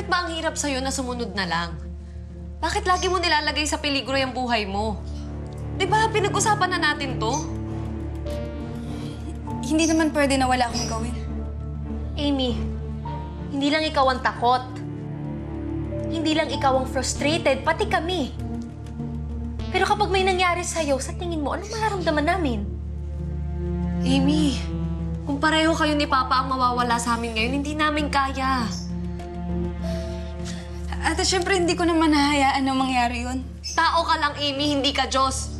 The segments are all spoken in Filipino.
Bakit ba ang hirap sa'yo na sumunod na lang? Bakit lagi mo nilalagay sa peligro yung buhay mo? Di ba pinag-usapan na natin to? Hindi naman pwede na wala akong gawin. Amy, hindi lang ikaw ang takot. Hindi lang ikaw ang frustrated, pati kami. Pero kapag may nangyari sa'yo, sa tingin mo, anong mararamdaman namin? Amy, kung pareho kayo ni Papa ang mawawala sa amin ngayon, hindi namin kaya. At syempre, hindi ko naman hahayaan na mangyari yun. Tao ka lang, Amy, hindi ka Diyos.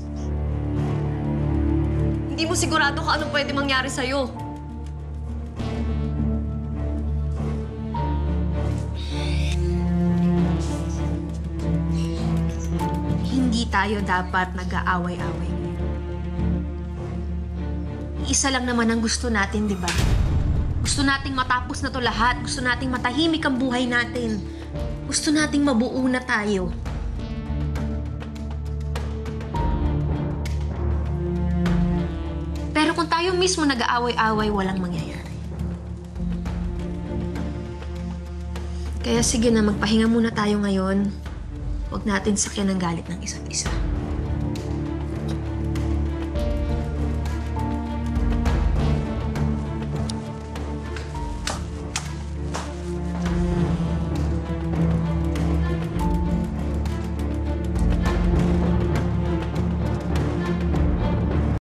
Hindi mo sigurado kung anong pwede mangyari sa'yo. Hindi tayo dapat nag-aaway-away. Isa lang naman ang gusto natin, di ba? Gusto nating matapos na to lahat. Gusto nating matahimik ang buhay natin. Gusto nating mabuo na tayo. Pero kung tayo mismo nag-aaway-away, walang mangyayari. Kaya sige na, magpahinga muna tayo ngayon. Huwag natin sakyan ang galit ng isa't isa.